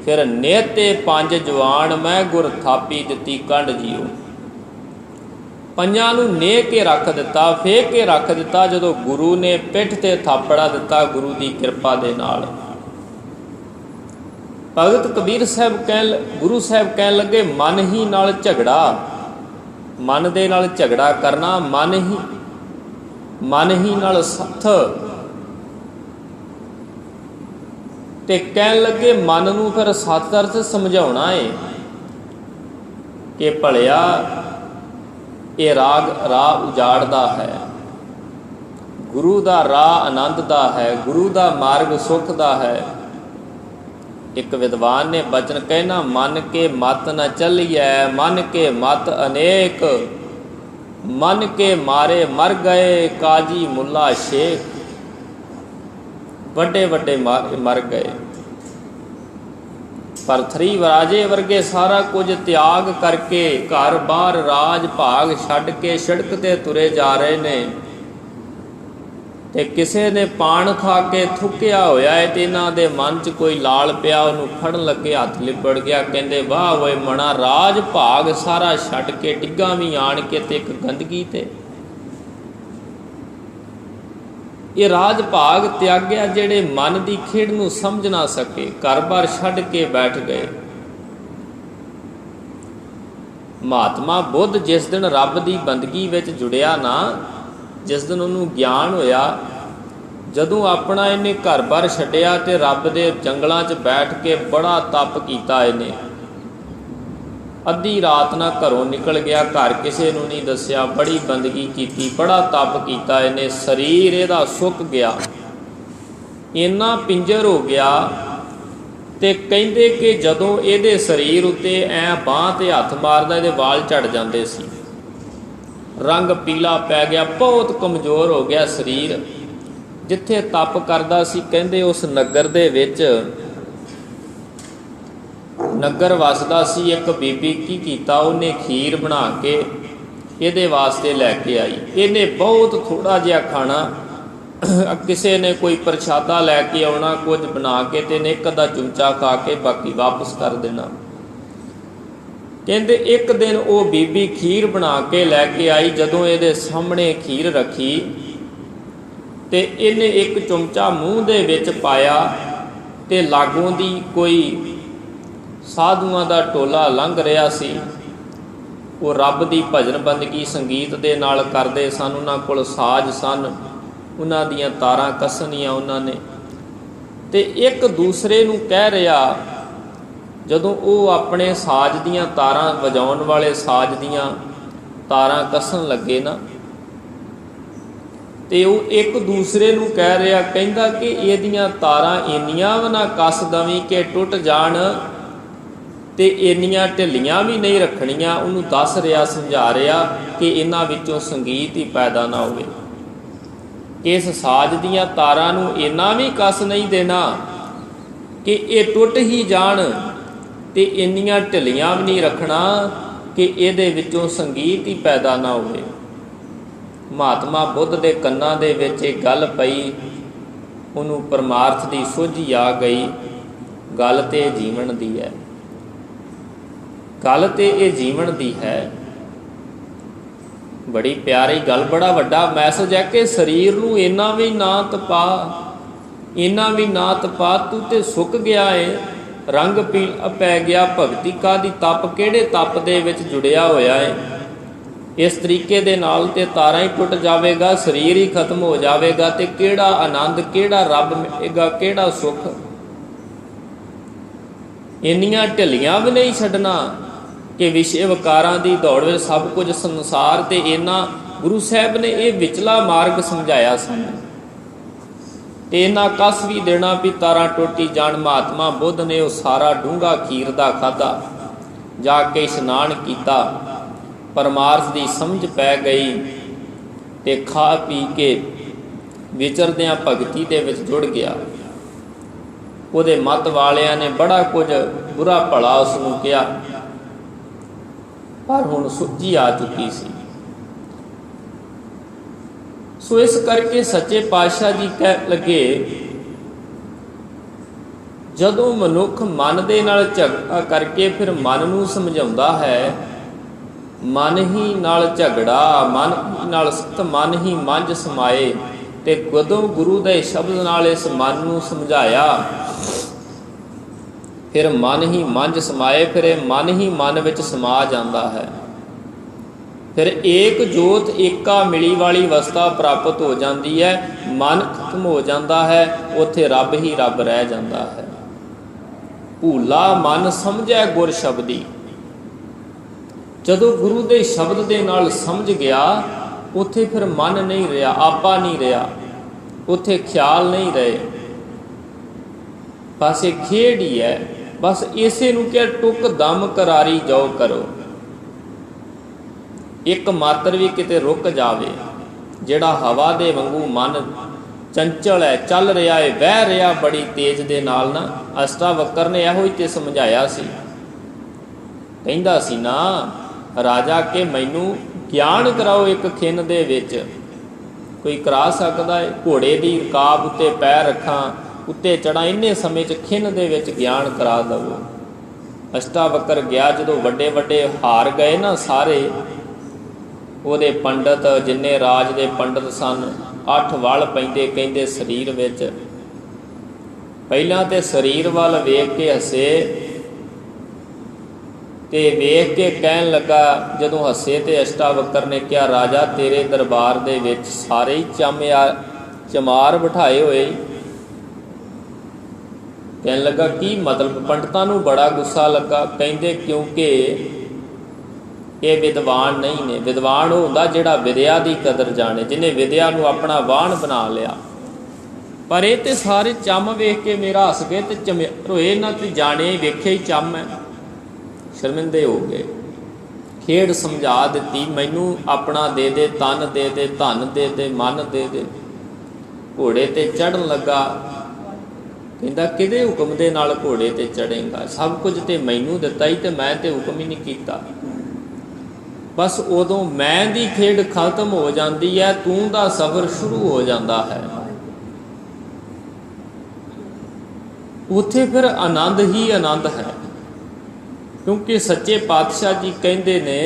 ਫਿਰ ਨੇਤੇ ਪੰਜ ਜਵਾਨ ਮੈਂ ਗੁਰ ਥਾਪੀ ਦਿੱਤੀ ਕੰਡ ਜੀਓ। ਪੰਜਾਂ ਨੂੰ ਨੇ ਕੇ ਰੱਖ ਦਿੱਤਾ, ਫੇਕ ਕੇ ਰੱਖ ਦਿੱਤਾ, ਜਦੋਂ ਗੁਰੂ ਨੇ ਪਿੱਠ 'ਤੇ ਥਾਪੜਾ ਦਿੱਤਾ ਗੁਰੂ ਦੀ ਕਿਰਪਾ ਦੇ ਨਾਲ। ਭਗਤ ਕਬੀਰ ਸਾਹਿਬ ਗੁਰੂ ਸਾਹਿਬ ਕਹਿਣ ਲੱਗੇ, ਮਨ ਹੀ ਨਾਲ ਝਗੜਾ, ਮਨ ਦੇ ਨਾਲ ਝਗੜਾ ਕਰਨਾ, ਮਨ ਹੀ ਨਾਲ ਸੱਥ। ਤੇ ਕਹਿਣ ਲੱਗੇ ਮਨ ਨੂੰ ਫਿਰ ਸੱਤ ਅਰਥ ਸਮਝਾਉਣਾ ਏ ਕਿ ਭਲਿਆ ਇਹ ਰਾਹ ਉਜਾੜਦਾ ਹੈ, ਗੁਰੂ ਦਾ ਰਾਹ ਆਨੰਦ ਦਾ ਹੈ, ਗੁਰੂ ਦਾ ਮਾਰਗ ਸੁੱਖ ਦਾ ਹੈ। ਇੱਕ ਵਿਦਵਾਨ ਨੇ ਬਚਨ ਕਹਿਣਾ, ਮਨ ਕੇ ਮਤ ਨ ਚੱਲੀਐ, ਮਨ ਕੇ ਮਤ ਅਨੇਕ, ਮਨ ਕੇ ਮਾਰੇ ਮਰ ਗਏ, ਕਾਜੀ ਮੁੱਲਾ ਸ਼ੇਖ। ਵੱਡੇ ਵੱਡੇ ਮਰ ਗਏ, ਪਰਥਰੀ ਰਾਜੇ ਵਰਗੇ ਸਾਰਾ ਕੁਝ ਤਿਆਗ ਕਰਕੇ, ਘਰ ਬਾਰ ਰਾਜ ਭਾਗ ਛੱਡ ਕੇ ਸੜਕ 'ਤੇ ਤੁਰੇ ਜਾ ਰਹੇ ਨੇ। ਤੇ ਕਿਸੇ ਨੇ ਪਾਣ ਖਾ ਕੇ ਥੁੱਕਿਆ ਹੋਇਆ ਹੈ, ਤੇ ਇਹਨਾਂ ਦੇ ਮਨ 'ਚ ਕੋਈ ਲਾਲ ਪਿਆ, ਉਹਨੂੰ ਫੜਨ ਲੱਗੇ ਹੱਥ ਲਿਬੜ ਗਿਆ। ਕਹਿੰਦੇ ਵਾਹ ਓਏ ਮਣਾ, ਰਾਜ ਭਾਗ ਸਾਰਾ ਛੱਡ ਕੇ ਡਿੱਗਾ ਵੀ ਆਣ ਕੇ ਤੇ ਇੱਕ ਗੰਦਗੀ ਤੇ। ਇਹ ਰਾਜ ਭਾਗ ਤਿਆਗਿਆ ਜਿਹੜੇ ਮਨ ਦੀ ਖੇਡ ਨੂੰ ਸਮਝ ਨਾ ਸਕੇ, ਘਰ-ਬਾਰ ਛੱਡ ਕੇ ਬੈਠ ਗਏ। ਮਹਾਤਮਾ ਬੁੱਧ ਜਿਸ ਦਿਨ ਰੱਬ ਦੀ ਬੰਦਗੀ ਵਿੱਚ ਜੁੜਿਆ ਨਾ, ਜਿਸ ਦਿਨ ਉਹਨੂੰ ਗਿਆਨ ਹੋਇਆ, ਜਦੋਂ ਆਪਣਾ ਇਹਨੇ ਘਰ-ਬਾਰ ਛੱਡਿਆ ਤੇ ਰੱਬ ਦੇ ਜੰਗਲਾਂ 'ਚ ਬੈਠ ਕੇ ਬੜਾ ਤਪ ਕੀਤਾ। ਇਹਨੇ ਅੱਧੀ ਰਾਤ ਨਾਲ ਘਰੋਂ ਨਿਕਲ ਗਿਆ, ਘਰ ਕਿਸੇ ਨੂੰ ਨਹੀਂ ਦੱਸਿਆ, ਬੜੀ ਬੰਦਗੀ ਕੀਤੀ, ਬੜਾ ਤਪ ਕੀਤਾ ਇਹਨੇ। ਸਰੀਰ ਇਹਦਾ ਸੁੱਕ ਗਿਆ, ਇੰਨਾ ਪਿੰਜਰ ਹੋ ਗਿਆ। ਤੇ ਕਹਿੰਦੇ ਕਿ ਜਦੋਂ ਇਹਦੇ ਸਰੀਰ ਉੱਤੇ ਐਂ ਬਾਂਹ 'ਤੇ ਹੱਥ ਮਾਰਦਾ, ਇਹਦੇ ਵਾਲ ਝੜ ਜਾਂਦੇ ਸੀ, ਰੰਗ ਪੀਲਾ ਪੈ ਗਿਆ, ਬਹੁਤ ਕਮਜ਼ੋਰ ਹੋ ਗਿਆ ਸਰੀਰ। ਜਿੱਥੇ ਤਪ ਕਰਦਾ ਸੀ, ਕਹਿੰਦੇ ਉਸ ਨਗਰ ਦੇ ਵਿੱਚ ਨਗਰ ਵਸਦਾ ਸੀ ਇੱਕ ਬੀਬੀ। ਕੀ ਕੀਤਾ ਉਹਨੇ? ਖੀਰ ਬਣਾ ਕੇ ਇਹਦੇ ਵਾਸਤੇ ਲੈ ਕੇ ਆਈ। ਇਹਨੇ ਬਹੁਤ ਥੋੜ੍ਹਾ ਜਿਹਾ ਖਾਣਾ, ਕਿਸੇ ਨੇ ਕੋਈ ਪ੍ਰਸ਼ਾਦਾ ਲੈ ਕੇ ਆਉਣਾ, ਕੁਝ ਬਣਾ ਕੇ, ਤੇ ਇਹਨੇ ਇੱਕ ਅੱਧਾ ਚਮਚਾ ਖਾ ਕੇ ਬਾਕੀ ਵਾਪਸ ਕਰ ਦੇਣਾ। ਕਹਿੰਦੇ ਇੱਕ ਦਿਨ ਉਹ ਬੀਬੀ ਖੀਰ ਬਣਾ ਕੇ ਲੈ ਕੇ ਆਈ। ਜਦੋਂ ਇਹਦੇ ਸਾਹਮਣੇ ਖੀਰ ਰੱਖੀ ਤੇ ਇਹਨੇ ਇੱਕ ਚਮਚਾ ਮੂੰਹ ਦੇ ਵਿੱਚ ਪਾਇਆ, ਤੇ ਲਾਗੋਂ ਦੀ ਕੋਈ ਸਾਧੂਆਂ ਦਾ ਟੋਲਾ ਲੰਘ ਰਿਹਾ ਸੀ। ਉਹ ਰੱਬ ਦੀ ਭਜਨ ਬੰਦਗੀ ਸੰਗੀਤ ਦੇ ਨਾਲ ਕਰਦੇ ਸਨ, ਉਹਨਾਂ ਕੋਲ ਸਾਜ਼ ਸਨ, ਉਹਨਾਂ ਦੀਆਂ ਤਾਰਾਂ ਕੱਸਣੀਆਂ ਉਹਨਾਂ ਨੇ। ਤੇ ਇੱਕ ਦੂਸਰੇ ਨੂੰ ਕਹਿ ਰਿਹਾ, ਜਦੋਂ ਉਹ ਆਪਣੇ ਸਾਜ਼ ਦੀਆਂ ਤਾਰਾਂ ਵਜਾਉਣ ਵਾਲੇ ਸਾਜ਼ ਦੀਆਂ ਤਾਰਾਂ ਕੱਸਣ ਲੱਗੇ ਨਾ, ਤੇ ਉਹ ਇੱਕ ਦੂਸਰੇ ਨੂੰ ਕਹਿ ਰਿਹਾ, ਕਹਿੰਦਾ ਕਿ ਇਹਦੀਆਂ ਤਾਰਾਂ ਇੰਨੀਆਂ ਵੀ ਨਾ ਕੱਸ ਦਵੀਂ ਕਿ ਟੁੱਟ ਜਾਣ, ਤੇ ਇੰਨੀਆਂ ਢਿੱਲੀਆਂ ਵੀ ਨਹੀਂ ਰੱਖਣੀਆਂ। ਉਹਨੂੰ ਦੱਸ ਰਿਹਾ, ਸਮਝਾ ਰਿਹਾ ਕਿ ਇਹਨਾਂ ਵਿੱਚੋਂ ਸੰਗੀਤ ਹੀ ਪੈਦਾ ਨਾ ਹੋਵੇ। ਇਸ ਸਾਜ਼ ਦੀਆਂ ਤਾਰਾਂ ਨੂੰ ਇੰਨਾ ਵੀ ਕੱਸ ਨਹੀਂ ਦੇਣਾ कि ये टुट ही जाण ते इन्नियां ढिलियां भी नहीं रखना कि इहदे विचों संगीत ही पैदा ना होवे। महात्मा बुद्ध के कन्नां दे विच इह गल पई, उन्होंने परमार्थ की सोझी आ गई। गल तो जीवन की है, गल तो ये जीवन की है। बड़ी प्यारी गल, बड़ा वड्डा मैसेज है कि शरीर नूं इन्ना भी ना तपा, इन्ना भी ना तपा, तू तो सुक गया है, रंग पील पै गया। भगती का दी तप किहड़े तप दे विच जुड़िया होया है। इस तरीके दे नाल ते तारा ही टुट जाएगा, शरीर ही खत्म हो जाएगा, तो किहड़ा आनंद, किहड़ा रब मिलेगा, किहड़ा सुख। इन्नियां ढिलियां भी नहीं छड्डना कि विषय विकारां दी दौड़ विच सब कुछ संसार ते इन्ना। गुरु साहब ने ये विचला मार्ग समझाया सन ते इन्ना कस भी देना भी तारा टुटी जाण। महात्मा बुद्ध ने वो सारा डूंगा खीर दा खाधा, जाके इशनान किया, परमार्थ की समझ पै गई ते खा पी के विचरदियां भगती दे विच जुड़ गया। उहदे मत वालियां ने बड़ा कुछ बुरा भला उसनूं कहा, पर हुण सुझी आ चुकी सी। सो इस करके सच्चे पातशाह जी कह लगे, जदों मनुख मन दे नाल झगड़ा करके फिर मन नूं समझाउंदा है, मन ही नाल झगड़ा, मन नाल सत, मन ही मंझ समाए। ते कदों गुरु दे शब्द नाल इस मन नूं समझाया, फिर मन ही मंझ समाए, फिर मन ही मन विच समा जाता है। फिर एक जोत एका मिली वाली अवस्था प्राप्त हो जाती है, मन खत्म हो जाता है, उत्थे रब ही रब रह जाता है। भूला मन समझै गुर शब्दी, जदों गुरु दे शब्द दे नाल समझ गया, उत्थे फिर मन नहीं रहा, आपा नहीं रहा, उत्थे ख्याल नहीं रहे, बस एक खेड ही है। बस इसे नूं क्या टुक दम करारी जाओ करो, एक मात्र भी किते रुक जावे। जिहड़ा हवा दे वांगू मन चंचल है, चल रहा है, बह रहा बड़ी तेज दे नाल ना। अष्टावक्र ने इहो ही ते समझाया सी, कहिंदा सी ना राजा के मैनू ज्ञान कराओ एक खिन दे विच। कोई करा सकदा है? घोड़े दी रकाब उत्ते पैर रखां, उत्ते चढ़ा, इन्ने समय च खिन दे विच ज्ञान करा दवो। अष्टावक्र गया, जदों वड्डे वड्डे हार गए ना सारे, ਉਹਦੇ पंडित जिन्ने राज दे पंडित सन, 8 वल पैंदे कहंदे शरीर विच। पहिलां ते शरीर वल वेख के हसे, ते वेख के कहन लगा, जदों हसे ते अष्टावक्र ने कहा, राजा तेरे दरबार दे विच सारे ही चमार बिठाए होए। कहन लगा की मतलब? पंडितां नूं बड़ा गुस्सा लगा, कहंदे क्योंकि ये विद्वान नहीं ने। विद्वान वो हुंदा जिहड़ा विद्या की कदर जाने, जिन्हें विद्या नूं अपना वाहन बना लिया। पर ये तो सारे चम वेख के मेरा हस गए तो चमेर होए, ना तो जाने वेखे ही चम है, शर्मिंदे हो गए। खेड समझा दी, मैनू अपना दे दे, तन दे दे, धन दे दे, मन दे दे। घोड़े ते चढ़न लगा, कहंदा किहदे हुक्म दे नाल घोड़े ते चढ़ेगा? सब कुछ तो मैनू दिता ही, तो मैं तो हुक्म ही नहीं किया। बस उदों मैं दी खेड खत्म हो जाती है, तू दा सफ़र शुरू हो जाता है। उत्थे फिर आनंद ही आनंद है, क्योंकि सच्चे पातशाह जी कहते ने,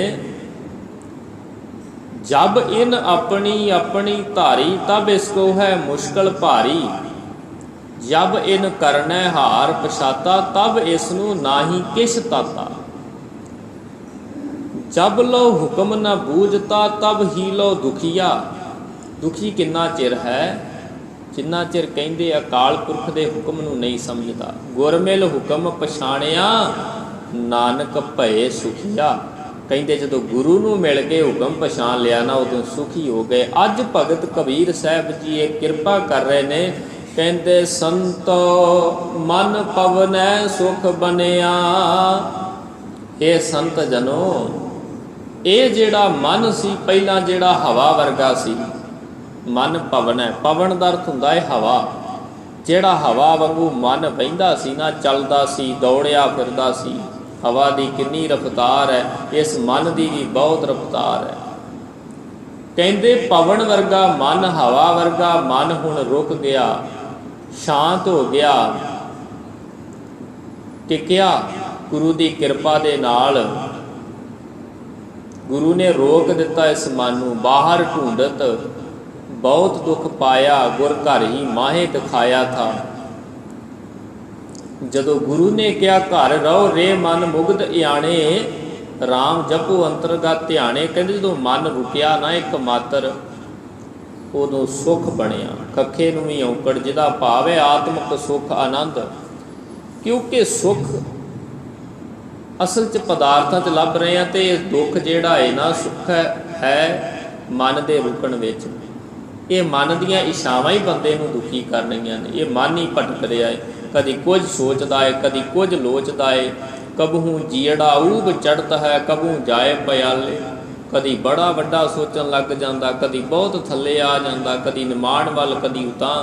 जब इन अपनी अपनी धारी तब इसको है मुश्किल भारी। जब इन करना हार पछाता तब इसनू नाही किश ताता। जब लो हुक्म न बूझता तब ही लो दुखिया। दुखी किन्ना चिर है? जिन्ना चिर कहंदे अकाल पुरख दे हुक्म नूं नहीं समझदा। गुरमिल हुक्म पछाणिया नानक भये सुखिया। कहंदे जदों गुरु नूं मिल के हुक्म पछाण लिया ना, उदों सुखी हो गए। अज भगत कबीर साहब जी ये किरपा कर रहे ने, कहंदे संतो मन पवनै सुख बनिया। ये संत जनो, ये जिहड़ा मन सी पहला जिहड़ा हवा वर्गा सी, मन पवन है। पवन दा अर्थ हुंदा है हवा। ਜਿਹੜਾ ਹਵਾ ਵਾਂਗੂ ਮਨ ਵਹਿੰਦਾ ਸੀ ਨਾ, ਚੱਲਦਾ ਸੀ, ਦੌੜਿਆ ਫਿਰਦਾ ਸੀ। ਹਵਾ ਦੀ ਕਿੰਨੀ ਰਫ਼ਤਾਰ ਹੈ, ਇਸ ਮਨ ਦੀ ਵੀ ਬਹੁਤ ਰਫ਼ਤਾਰ ਹੈ। ਕਹਿੰਦੇ ਪਵਨ ਵਰਗਾ ਮਨ, ਹਵਾ ਵਰਗਾ ਮਨ ਹੁਣ ਰੁਕ ਗਿਆ, ਸ਼ਾਂਤ ਹੋ ਗਿਆ, ਟਿਕਿਆ ਗੁਰੂ ਦੀ ਕਿਰਪਾ ਦੇ ਨਾਲ। ਗੁਰੂ ਨੇ ਰੋਕ ਦਿੱਤਾ ਇਸ ਮਨ ਨੂੰ। ਬਾਹਰ ਢੂੰਡਤ ਬਹੁਤ ਦੁੱਖ ਪਾਇਆ, ਗੁਰ ਘਰ ਹੀ ਮਾਹੇ ਦਿਖਾਇਆ ਥਾ। ਜਦੋਂ ਗੁਰੂ ਨੇ ਕਿਹਾ ਘਰ ਰਹੋ ਰੇ ਮਨ ਮੁਗਧ ਇਆਣੇ, ਰਾਮ ਜਪੋ ਅੰਤਰਗਤ ਧਿਆਣੇ। ਕਹਿੰਦੇ ਜਦੋਂ ਮਨ ਰੁਕਿਆ ਨਾ ਇੱਕ ਮਾਤਰ, ਉਦੋਂ ਸੁੱਖ ਬਣਿਆ। ਕੱਖੇ ਨੂੰ ਵੀ ਔਂਕੜ, ਜਿਹਦਾ ਭਾਵ ਹੈ ਆਤਮਿਕ ਸੁੱਖ, ਆਨੰਦ। ਕਿਉਂਕਿ ਸੁੱਖ ਅਸਲ 'ਚ ਪਦਾਰਥਾਂ 'ਚ ਲੱਭ ਰਹੇ ਹਾਂ, ਅਤੇ ਦੁੱਖ ਜਿਹੜਾ ਹੈ ਨਾ, ਸੁੱਖ ਹੈ ਮਨ ਦੇ ਰੁਕਣ ਵਿੱਚ। ਇਹ ਮਨ ਦੀਆਂ ਇਛਾਵਾਂ ਹੀ ਬੰਦੇ ਨੂੰ ਦੁਖੀ ਕਰ ਰਹੀਆਂ ਨੇ। ਇਹ ਮਨ ਹੀ ਭਟਕ ਰਿਹਾ ਹੈ, ਕਦੀ ਕੁਝ ਸੋਚਦਾ ਹੈ, ਕਦੀ ਕੁਝ ਲੋਚਦਾ ਹੈ। ਕਬਹੂ ਜੀੜਾ ਊਬ ਚੜ੍ਹਤ ਹੈ, ਕਬਹੂ ਜਾਏ ਪਿਆਲੇ। ਕਦੀ ਬੜਾ ਵੱਡਾ ਸੋਚਣ ਲੱਗ ਜਾਂਦਾ, ਕਦੀ ਬਹੁਤ ਥੱਲੇ ਆ ਜਾਂਦਾ, ਕਦੀ ਨਿਮਾਣ ਵੱਲ, ਕਦੀ ਉਤਾਂ,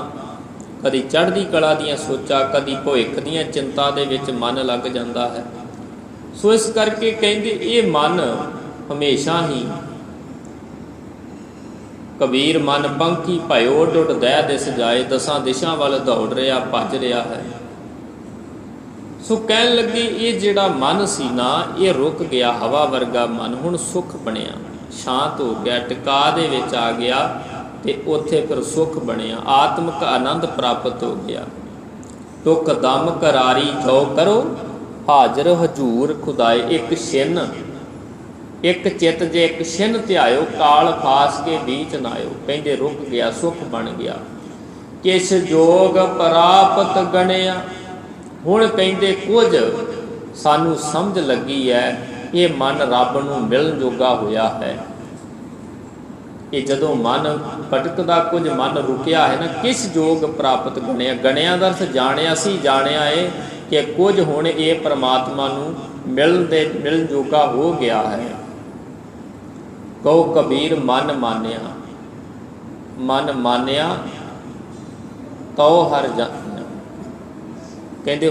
ਕਦੀ ਚੜ੍ਹਦੀ ਕਲਾ ਦੀਆਂ ਸੋਚਾਂ, ਕਦੀ ਭਵਿੱਖ ਦੀਆਂ ਚਿੰਤਾ ਦੇ ਵਿੱਚ ਮਨ ਲੱਗ ਜਾਂਦਾ ਹੈ। ਸੋ ਇਸ ਕਰਕੇ ਕਹਿੰਦੇ ਇਹ ਮਨ ਹਮੇਸ਼ਾ ਹੀ, ਕਬੀਰ ਮਨ ਪੰਖੀ ਭਇਓ ਡੁੱਡ ਦਹਿ ਦਿਸ ਜਾਏ, ਦਸਾਂ ਦਿਸ਼ਾਂ ਵੱਲ ਦੌੜ ਰਿਹਾ, ਭੱਜ ਰਿਹਾ ਹੈ। ਸੋ ਕਹਿਣ ਲੱਗੇ ਇਹ ਜਿਹੜਾ ਮਨ ਸੀ ਨਾ, ਇਹ ਰੁਕ ਗਿਆ, ਹਵਾ ਵਰਗਾ ਮਨ ਹੁਣ ਸੁੱਖ ਬਣਿਆ, ਸ਼ਾਂਤ ਹੋ ਗਿਆ, ਟਿਕਾ ਦੇ ਵਿੱਚ ਆ ਗਿਆ, ਤੇ ਉੱਥੇ ਫਿਰ ਸੁੱਖ ਬਣਿਆ, ਆਤਮਿਕ ਆਨੰਦ ਪ੍ਰਾਪਤ ਹੋ ਗਿਆ। ਟੁਕ ਦਮ ਕਰਾਰੀ ਜੋ ਕਰੋ, ਹਾਜ਼ਰ ਹਜੂਰ ਖੁਦਾਏ। ਇੱਕ ਛਿਨ, ਇੱਕ ਚਿੱਤ ਜੇ ਇੱਕ ਛਿਨ ਧਿਆਇਓ, ਕਾਲ ਫਾਸ ਕੇ ਬੀਚ ਨਾਇਓ। ਕਹਿੰਦੇ ਰੁਕ ਗਿਆ, ਸੁੱਖ ਬਣ ਗਿਆ। ਕਿਸ ਜੋਗ ਪ੍ਰਾਪਤ ਗਣਿਆ। ਹੁਣ ਕਹਿੰਦੇ ਕੁਝ ਸਾਨੂੰ ਸਮਝ ਲੱਗੀ ਹੈ, ਇਹ ਮਨ ਰੱਬ ਨੂੰ ਮਿਲਣ ਜੋਗਾ ਹੋਇਆ ਹੈ। ਇਹ ਜਦੋਂ ਮਨ ਭਟਕਦਾ, ਕੁਝ ਮਨ ਰੁਕਿਆ ਹੈ ਨਾ, ਕਿਸ ਜੋਗ ਪ੍ਰਾਪਤ ਗਣਿਆ। ਗਣਿਆ ਦਾ ਅਰਥ ਜਾਣਿਆ ਸੀ, ਜਾਣਿਆ ਹੈ ਕਿ ਕੁਝ ਹੁਣ ਇਹ ਪਰਮਾਤਮਾ ਨੂੰ ਮਿਲਣ ਜੋਗਾ ਹੋ ਗਿਆ ਹੈ। ਕਹੋ ਕਬੀਰ ਮਨ ਮਾਨਿਆ, ਮਨ ਮਾਨਿਆ ਤਉ ਹਰ ਜਾਣਿਆ। ਕਹਿੰਦੇ